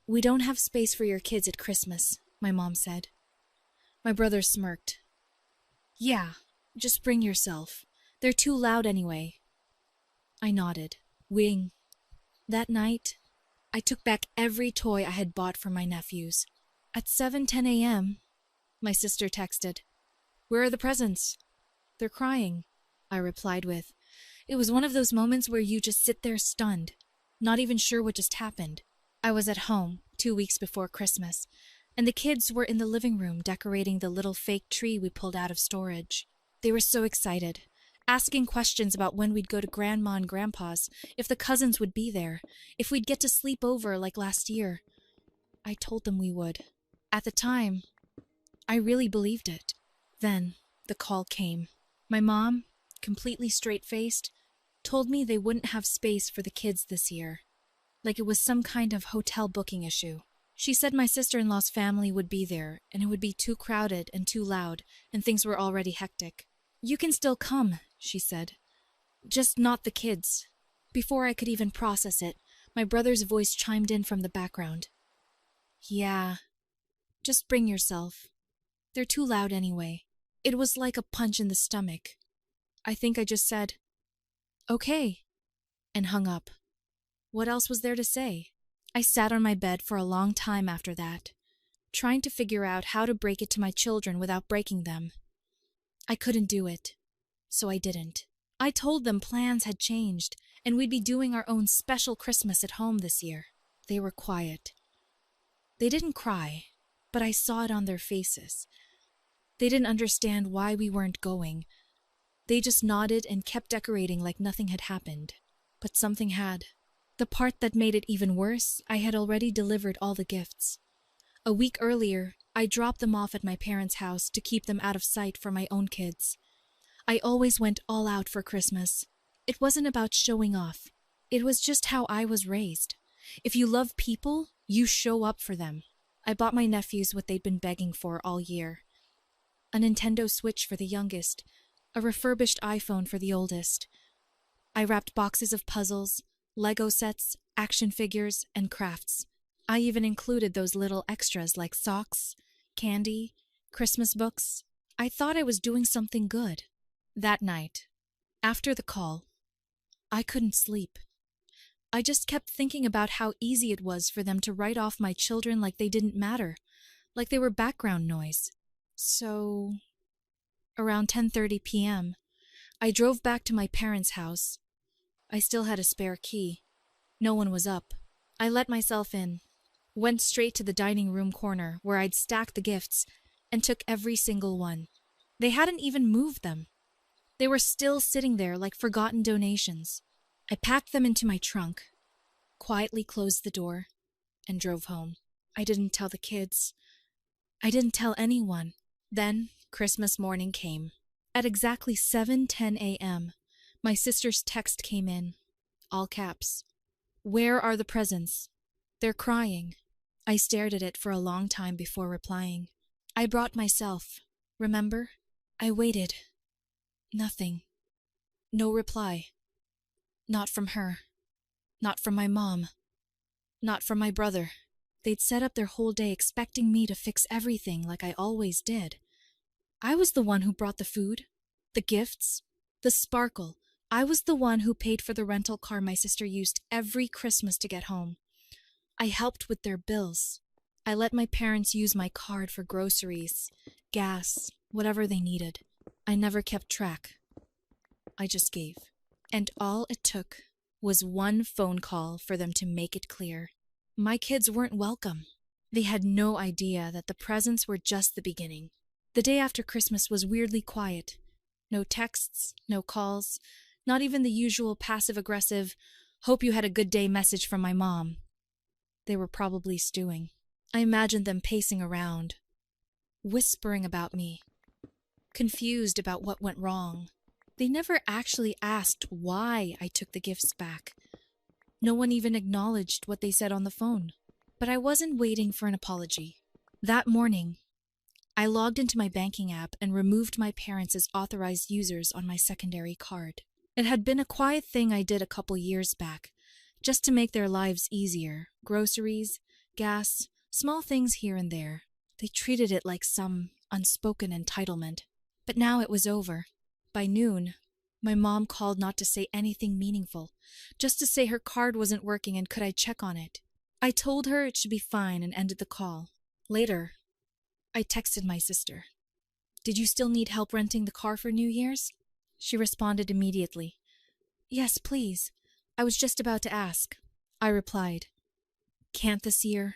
"We don't have space for your kids at Christmas," my mom said. My brother smirked. "Yeah, just bring yourself. They're too loud anyway." I nodded. Wing. That night, I took back every toy I had bought for my nephews. At 7:10 a.m., my sister texted, "Where are the presents?" "They're crying," I replied with. It was one of those moments where you just sit there stunned, not even sure what just happened. I was at home 2 weeks before Christmas, and the kids were in the living room decorating the little fake tree we pulled out of storage. They were so excited, asking questions about when we'd go to Grandma and Grandpa's, if the cousins would be there, if we'd get to sleep over like last year. I told them we would. At the time, I really believed it. Then the call came. My mom, completely straight-faced, told me they wouldn't have space for the kids this year, like it was some kind of hotel booking issue. She said my sister-in-law's family would be there, and it would be too crowded and too loud, and things were already hectic. "You can still come," she said. "Just not the kids." Before I could even process it, my brother's voice chimed in from the background. "Yeah, just bring yourself. They're too loud anyway." It was like a punch in the stomach. I think I just said, "Okay," and hung up. What else was there to say? I sat on my bed for a long time after that, trying to figure out how to break it to my children without breaking them. I couldn't do it, so I didn't. I told them plans had changed, and we'd be doing our own special Christmas at home this year. They were quiet. They didn't cry, but I saw it on their faces. They didn't understand why we weren't going. They just nodded and kept decorating like nothing had happened. But something had. The part that made it even worse, I had already delivered all the gifts. A week earlier, I dropped them off at my parents' house to keep them out of sight for my own kids. I always went all out for Christmas. It wasn't about showing off. It was just how I was raised. If you love people, you show up for them. I bought my nephews what they'd been begging for all year. A Nintendo Switch for the youngest, a refurbished iPhone for the oldest. I wrapped boxes of puzzles, Lego sets, action figures, and crafts. I even included those little extras like socks, candy, Christmas books. I thought I was doing something good. That night, after the call, I couldn't sleep. I just kept thinking about how easy it was for them to write off my children like they didn't matter, like they were background noise. So, around 10:30 p.m., I drove back to my parents' house. I still had a spare key. No one was up. I let myself in, went straight to the dining room corner where I'd stacked the gifts, and took every single one. They hadn't even moved them. They were still sitting there like forgotten donations. I packed them into my trunk, quietly closed the door, and drove home. I didn't tell the kids. I didn't tell anyone. Then Christmas morning came. At exactly 7:10 a.m., my sister's text came in, all caps. "Where are the presents? They're crying." I stared at it for a long time before replying. "I brought myself. Remember? I waited. Nothing. No reply. Not from her. Not from my mom. Not from my brother." They'd set up their whole day expecting me to fix everything like I always did. I was the one who brought the food, the gifts, the sparkle. I was the one who paid for the rental car my sister used every Christmas to get home. I helped with their bills. I let my parents use my card for groceries, gas, whatever they needed. I never kept track. I just gave. And all it took was one phone call for them to make it clear. My kids weren't welcome. They had no idea that the presents were just the beginning. The day after Christmas was weirdly quiet. No texts, no calls, not even the usual passive-aggressive, "hope you had a good day" message from my mom. They were probably stewing. I imagined them pacing around, whispering about me, confused about what went wrong. They never actually asked why I took the gifts back. No one even acknowledged what they said on the phone. But I wasn't waiting for an apology. That morning, I logged into my banking app and removed my parents as authorized users on my secondary card. It had been a quiet thing I did a couple years back, just to make their lives easier. Groceries, gas, small things here and there. They treated it like some unspoken entitlement. But now it was over. By noon, my mom called not to say anything meaningful, just to say her card wasn't working and could I check on it. I told her it should be fine and ended the call. Later, I texted my sister. "Did you still need help renting the car for New Year's?" She responded immediately. "Yes, please. I was just about to ask." I replied, "Can't this year?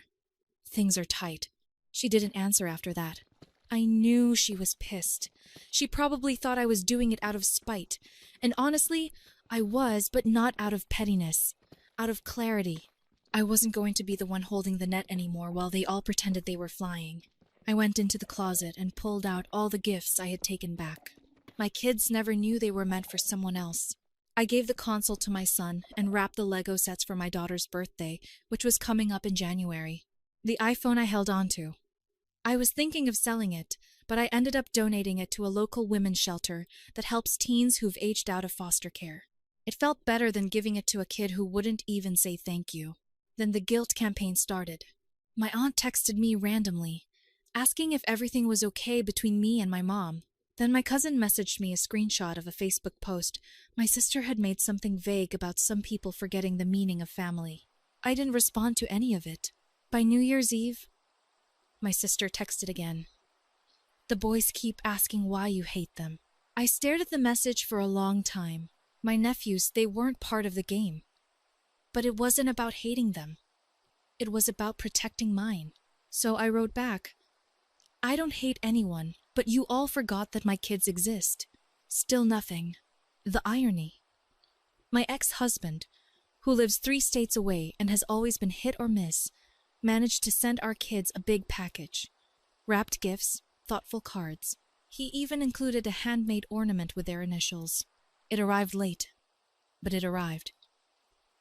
Things are tight." She didn't answer after that. I knew she was pissed. She probably thought I was doing it out of spite. And honestly, I was, but not out of pettiness. Out of clarity. I wasn't going to be the one holding the net anymore while they all pretended they were flying. I went into the closet and pulled out all the gifts I had taken back. My kids never knew they were meant for someone else. I gave the console to my son and wrapped the Lego sets for my daughter's birthday, which was coming up in January. The iPhone I held on to. I was thinking of selling it, but I ended up donating it to a local women's shelter that helps teens who've aged out of foster care. It felt better than giving it to a kid who wouldn't even say thank you. Then the guilt campaign started. My aunt texted me randomly, asking if everything was okay between me and my mom. Then my cousin messaged me a screenshot of a Facebook post. My sister had made something vague about some people forgetting the meaning of family. I didn't respond to any of it. By New Year's Eve, my sister texted again. "The boys keep asking why you hate them." I stared at the message for a long time. My nephews, they weren't part of the game. But it wasn't about hating them. It was about protecting mine. So I wrote back, "I don't hate anyone, but you all forgot that my kids exist." Still nothing. The irony. My ex-husband, who lives 3 states away and has always been hit or miss, managed to send our kids a big package. Wrapped gifts, thoughtful cards. He even included a handmade ornament with their initials. It arrived late, but it arrived.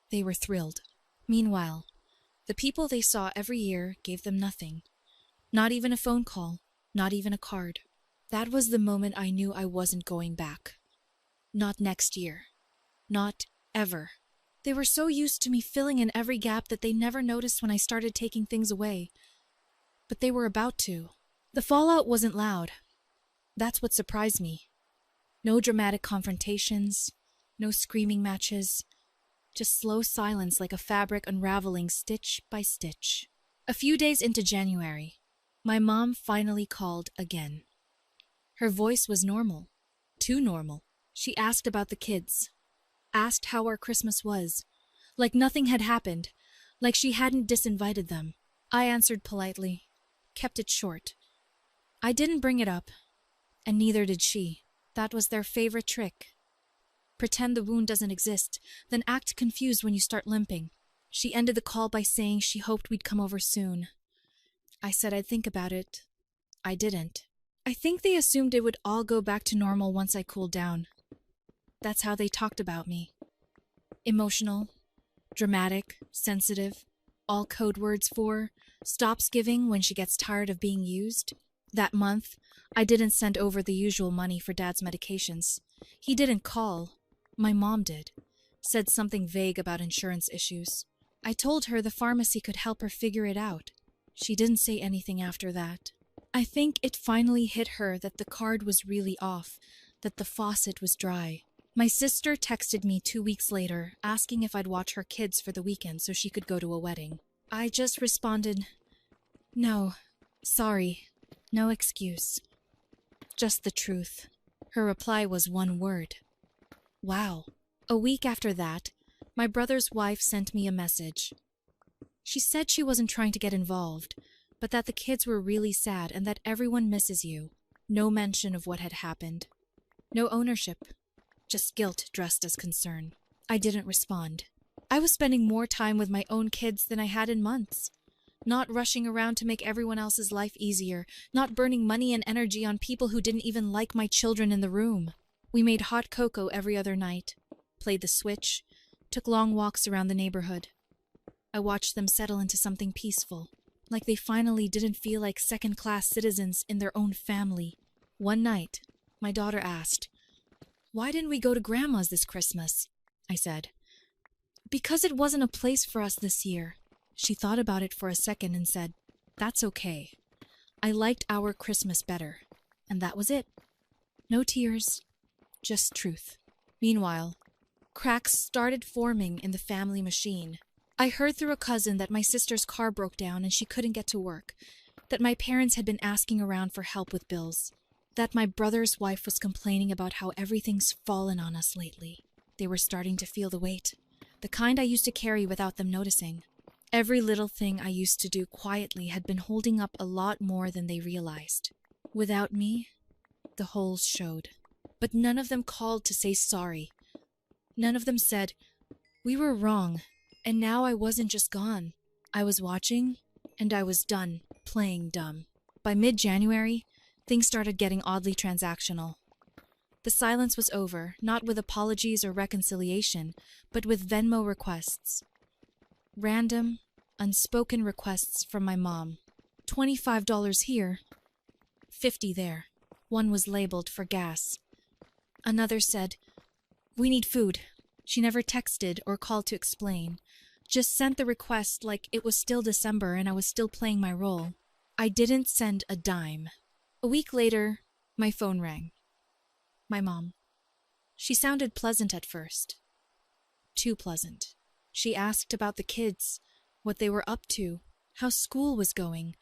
They were thrilled. Meanwhile, the people they saw every year gave them nothing. Not even a phone call, not even a card. That was the moment I knew I wasn't going back. Not next year. Not ever. They were so used to me filling in every gap that they never noticed when I started taking things away. But they were about to. The fallout wasn't loud. That's what surprised me. No dramatic confrontations, no screaming matches, just slow silence like a fabric unraveling stitch by stitch. A few days into January, my mom finally called again. Her voice was normal. Too normal. She asked about the kids. Asked how our Christmas was. Like nothing had happened. Like she hadn't disinvited them. I answered politely. Kept it short. I didn't bring it up. And neither did she. That was their favorite trick. Pretend the wound doesn't exist, then act confused when you start limping. She ended the call by saying she hoped we'd come over soon. I said I'd think about it. I didn't. I think they assumed it would all go back to normal once I cooled down. That's how they talked about me. Emotional, dramatic, sensitive, all code words for stops giving when she gets tired of being used. That month, I didn't send over the usual money for Dad's medications. He didn't call. My mom did. Said something vague about insurance issues. I told her the pharmacy could help her figure it out. She didn't say anything after that. I think it finally hit her that the card was really off, that the faucet was dry. My sister texted me 2 weeks later, asking if I'd watch her kids for the weekend so she could go to a wedding. I just responded, "No, sorry, no excuse. Just the truth." Her reply was one word. Wow. A week after that, my brother's wife sent me a message. She said she wasn't trying to get involved, but that the kids were really sad and that everyone misses you. No mention of what had happened. No ownership. Just guilt dressed as concern. I didn't respond. I was spending more time with my own kids than I had in months. Not rushing around to make everyone else's life easier. Not burning money and energy on people who didn't even like my children in the room. We made hot cocoa every other night. Played the Switch. Took long walks around the neighborhood. I watched them settle into something peaceful. Like they finally didn't feel like second-class citizens in their own family. One night, my daughter asked, "Why didn't we go to Grandma's this Christmas?" I said, "Because it wasn't a place for us this year." She thought about it for a second and said, "That's okay. I liked our Christmas better." And that was it. No tears, just truth. Meanwhile, cracks started forming in the family machine. I heard through a cousin that my sister's car broke down and she couldn't get to work, that my parents had been asking around for help with bills, that my brother's wife was complaining about how everything's fallen on us lately. They were starting to feel the weight, the kind I used to carry without them noticing. Every little thing I used to do quietly had been holding up a lot more than they realized. Without me, the holes showed. But none of them called to say sorry. None of them said, "We were wrong, and now I wasn't just gone. I was watching, and I was done playing dumb." By mid-January, things started getting oddly transactional. The silence was over, not with apologies or reconciliation, but with Venmo requests. Random, unspoken requests from my mom. $25 here, $50 there. One was labeled for gas. Another said, "We need food." She never texted or called to explain, just sent the request like it was still December and I was still playing my role. I didn't send a dime. A week later, my phone rang. My mom. She sounded pleasant at first. Too pleasant. She asked about the kids, what they were up to, how school was going,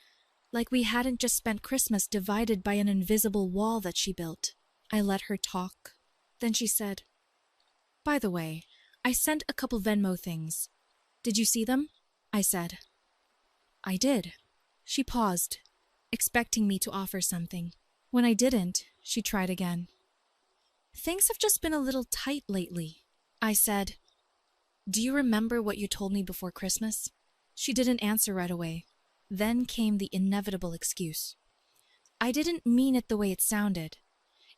like we hadn't just spent Christmas divided by an invisible wall that she built. I let her talk. Then she said, "By the way, I sent a couple Venmo things. Did you see them?" I said, "I did." She paused, expecting me to offer something. When I didn't, she tried again. "Things have just been a little tight lately." I said, "Do you remember what you told me before Christmas?" She didn't answer right away. Then came the inevitable excuse. "I didn't mean it the way it sounded.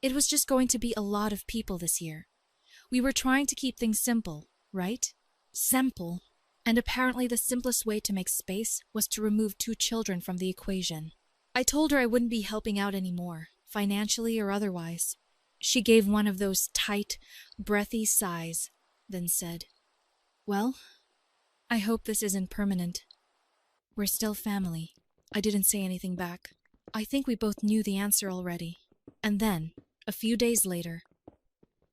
It was just going to be a lot of people this year. We were trying to keep things simple, right? Simple. And apparently the simplest way to make space was to remove 2 children from the equation." I told her I wouldn't be helping out anymore, financially or otherwise. She gave one of those tight, breathy sighs, then said, "Well, I hope this isn't permanent. We're still family." I didn't say anything back. I think we both knew the answer already. And then, a few days later,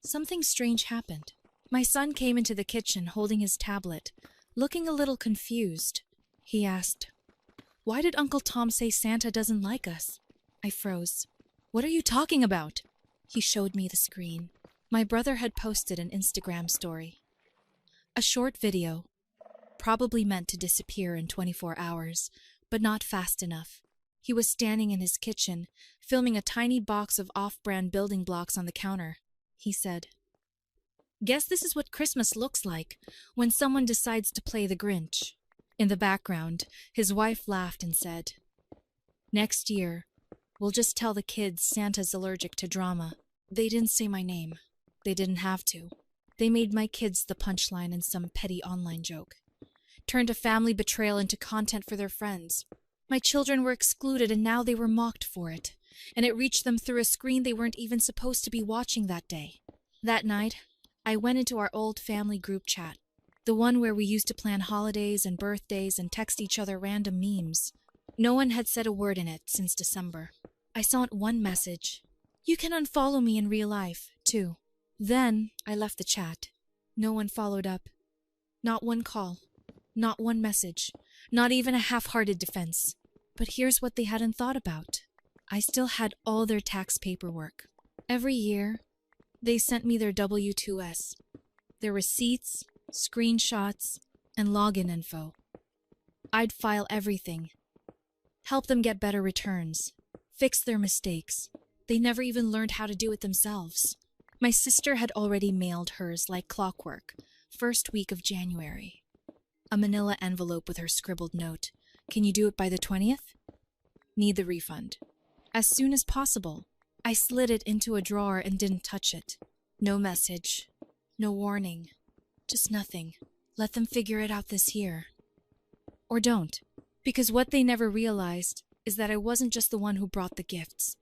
something strange happened. My son came into the kitchen holding his tablet, looking a little confused. He asked, "Why did Uncle Tom say Santa doesn't like us?" I froze. "What are you talking about?" He showed me the screen. My brother had posted an Instagram story. A short video, probably meant to disappear in 24 hours, but not fast enough. He was standing in his kitchen, filming a tiny box of off-brand building blocks on the counter. He said, "Guess this is what Christmas looks like when someone decides to play the Grinch." In the background, his wife laughed and said, "Next year, we'll just tell the kids Santa's allergic to drama." They didn't say my name. They didn't have to. They made my kids the punchline in some petty online joke. Turned a family betrayal into content for their friends. My children were excluded and now they were mocked for it. And it reached them through a screen they weren't even supposed to be watching that day. That night, I went into our old family group chat. The one where we used to plan holidays and birthdays and text each other random memes. No one had said a word in it since December. I sent one message. "You can unfollow me in real life, too." Then I left the chat. No one followed up. Not one call. Not one message. Not even a half-hearted defense. But here's what they hadn't thought about. I still had all their tax paperwork. Every year, they sent me their W-2s. Their receipts, screenshots, and login info. I'd file everything. Help them get better returns. Fix their mistakes. They never even learned how to do it themselves. My sister had already mailed hers like clockwork, first week of January. A manila envelope with her scribbled note. "Can you do it by the 20th? Need the refund. As soon as possible." I slid it into a drawer and didn't touch it. No message. No warning. Just nothing. Let them figure it out this year. Or don't. Because what they never realized is that I wasn't just the one who brought the gifts.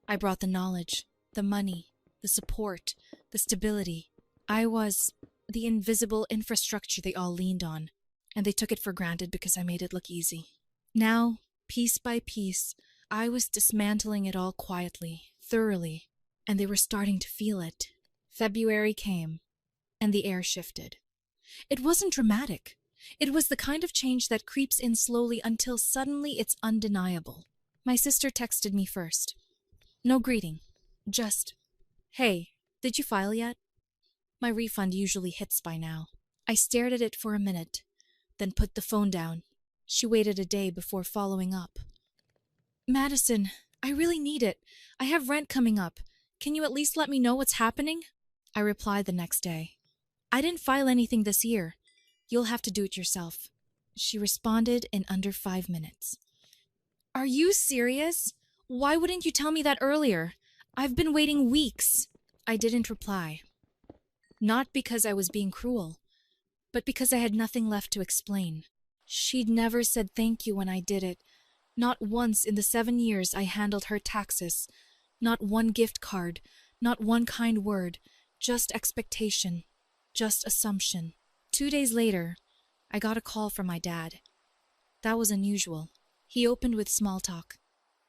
I brought the knowledge, the money, the support, the stability. I was the invisible infrastructure they all leaned on. and they took it for granted because I made it look easy. Now, piece by piece, I was dismantling it all quietly, thoroughly, and they were starting to feel it. February came, and the air shifted. It wasn't dramatic. It was the kind of change that creeps in slowly until suddenly it's undeniable. My sister texted me first. No greeting. Just, "Hey, did you file yet?" My refund usually hits by now. I stared at it for a minute, then put the phone down. She waited a day before following up. "Madison, I really need it. I have rent coming up. Can you at least let me know what's happening?" I replied the next day. "I didn't file anything this year. You'll have to do it yourself." She responded in under 5 minutes. "Are you serious? Why wouldn't you tell me that earlier? I've been waiting weeks." I didn't reply. Not because I was being cruel, but because I had nothing left to explain. She'd never said thank you when I did it. Not once in the 7 years I handled her taxes. Not one gift card, not one kind word, just expectation, just assumption. 2 days later, I got a call from my dad. That was unusual. He opened with small talk,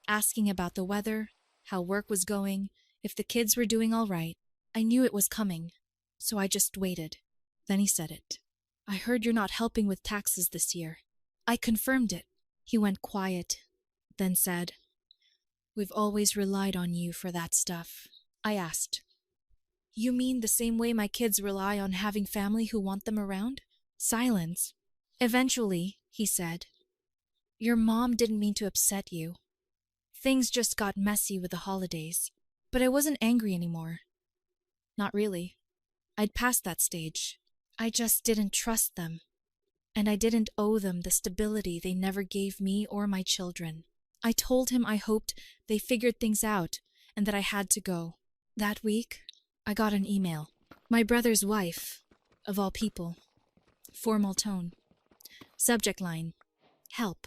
asking about the weather, how work was going, if the kids were doing all right. I knew it was coming, so I just waited. Then he said it. "I heard you're not helping with taxes this year." I confirmed it. He went quiet, then said, "We've always relied on you for that stuff." I asked, "You mean the same way my kids rely on having family who want them around?" Silence. Eventually, he said, "Your mom didn't mean to upset you. Things just got messy with the holidays." But I wasn't angry anymore. Not really. I'd passed that stage. I just didn't trust them. And I didn't owe them the stability they never gave me or my children. I told him I hoped they figured things out and that I had to go. That week, I got an email. My brother's wife, of all people. Formal tone. Subject line, "Help."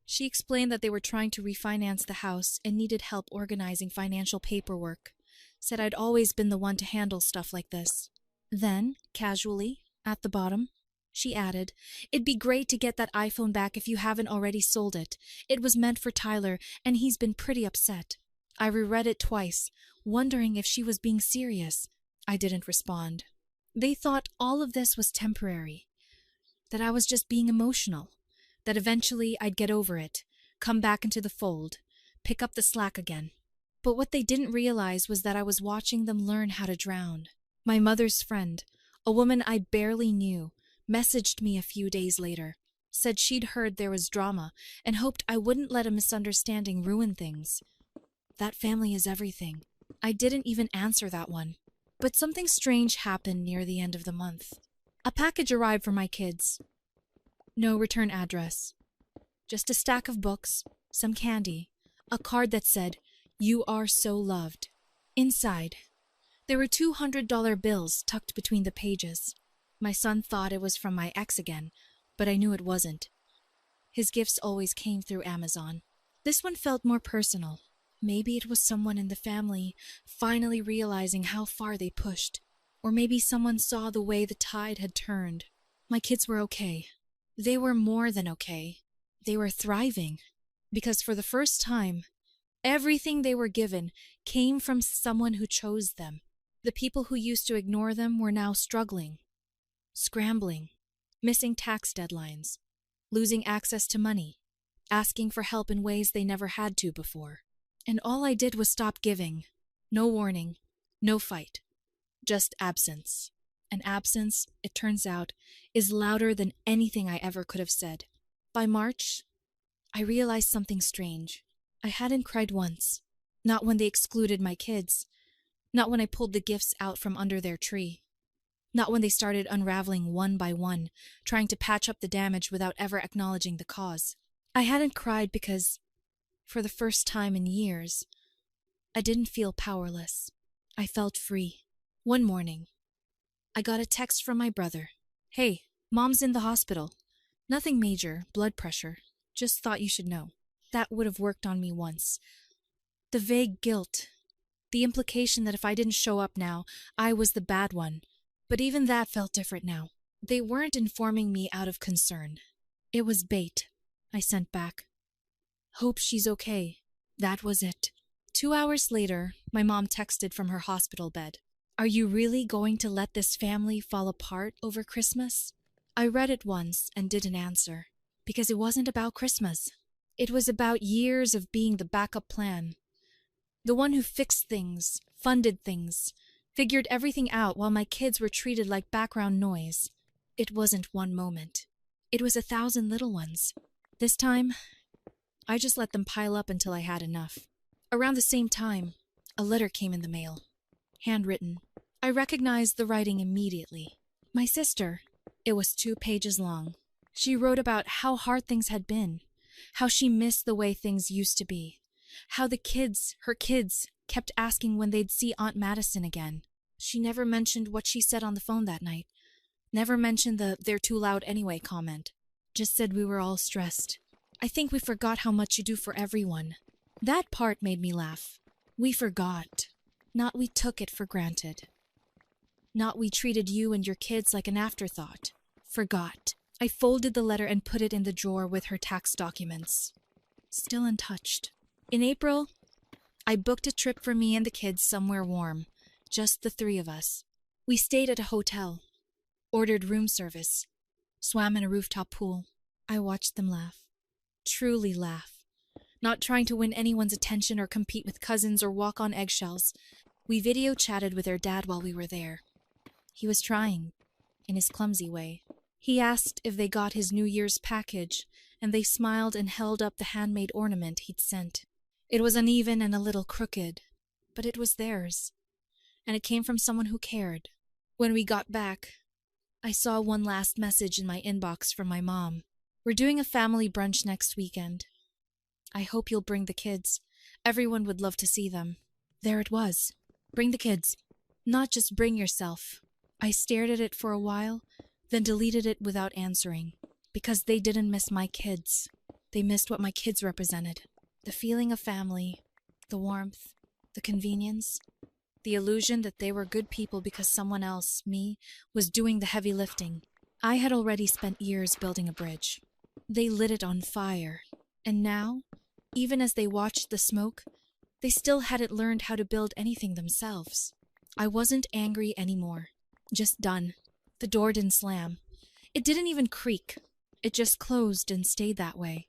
She explained that they were trying to refinance the house and needed help organizing financial paperwork. Said I'd always been the one to handle stuff like this. Then, casually, at the bottom, she added, "It'd be great to get that iPhone back if you haven't already sold it. It was meant for Tyler, and he's been pretty upset." I reread it twice, wondering if she was being serious. I didn't respond. They thought all of this was temporary, that I was just being emotional, that eventually I'd get over it, come back into the fold, pick up the slack again. But what they didn't realize was that I was watching them learn how to drown. My mother's friend, a woman I barely knew, messaged me a few days later, said she'd heard there was drama and hoped I wouldn't let a misunderstanding ruin things. That family is everything. I didn't even answer that one. But something strange happened near the end of the month. A package arrived for my kids. No return address. Just a stack of books, some candy, a card that said, "You are so loved." Inside, there were $200 bills tucked between the pages. My son thought it was from my ex again, but I knew it wasn't. His gifts always came through Amazon. This one felt more personal. Maybe it was someone in the family finally realizing how far they pushed. Or maybe someone saw the way the tide had turned. My kids were okay. They were more than okay. They were thriving. Because for the first time, everything they were given came from someone who chose them. The people who used to ignore them were now struggling, scrambling, missing tax deadlines, losing access to money, asking for help in ways they never had to before. And all I did was stop giving. No warning, no fight, just absence. And absence, it turns out, is louder than anything I ever could have said. By March, I realized something strange. I hadn't cried once. Not when they excluded my kids. Not when I pulled the gifts out from under their tree. Not when they started unraveling one by one, trying to patch up the damage without ever acknowledging the cause. I hadn't cried because, for the first time in years, I didn't feel powerless. I felt free. One morning, I got a text from my brother. "Hey, Mom's in the hospital. Nothing major, blood pressure. Just thought you should know." That would have worked on me once. The vague guilt, the implication that if I didn't show up now, I was the bad one. But even that felt different now. They weren't informing me out of concern. It was bait, I sent back. Hope she's okay. That was it. 2 hours later, my mom texted from her hospital bed. Are you really going to let this family fall apart over Christmas? I read it once and didn't answer, because it wasn't about Christmas. It was about years of being the backup plan. The one who fixed things, funded things, figured everything out while my kids were treated like background noise. It wasn't one moment. It was 1,000 little ones. This time, I just let them pile up until I had enough. Around the same time, a letter came in the mail. Handwritten. I recognized the writing immediately. My sister. It was 2 pages long. She wrote about how hard things had been, how she missed the way things used to be, how the kids, her kids, kept asking when they'd see Aunt Madison again. She never mentioned what she said on the phone that night. Never mentioned the "they're too loud anyway" comment. Just said we were all stressed. I think we forgot how much you do for everyone. That part made me laugh. We forgot. Not we took it for granted. Not we treated you and your kids like an afterthought. Forgot. I folded the letter and put it in the drawer with her tax documents. Still untouched. In April, I booked a trip for me and the kids somewhere warm. Just the 3 of us. We stayed at a hotel. Ordered room service. Swam in a rooftop pool. I watched them laugh. Truly laugh. Not trying to win anyone's attention or compete with cousins or walk on eggshells. We video chatted with their dad while we were there. He was trying, in his clumsy way. He asked if they got his New Year's package, and they smiled and held up the handmade ornament he'd sent. It was uneven and a little crooked, but it was theirs, and it came from someone who cared. When we got back, I saw one last message in my inbox from my mom. We're doing a family brunch next weekend. I hope you'll bring the kids. Everyone would love to see them. There it was. Bring the kids. Not just bring yourself. I stared at it for a while, then deleted it without answering. Because they didn't miss my kids. They missed what my kids represented. The feeling of family, the warmth, the convenience, the illusion that they were good people because someone else, me, was doing the heavy lifting. I had already spent years building a bridge. They lit it on fire. And now, even as they watched the smoke, they still hadn't learned how to build anything themselves. I wasn't angry anymore. Just done. The door didn't slam. It didn't even creak. It just closed and stayed that way.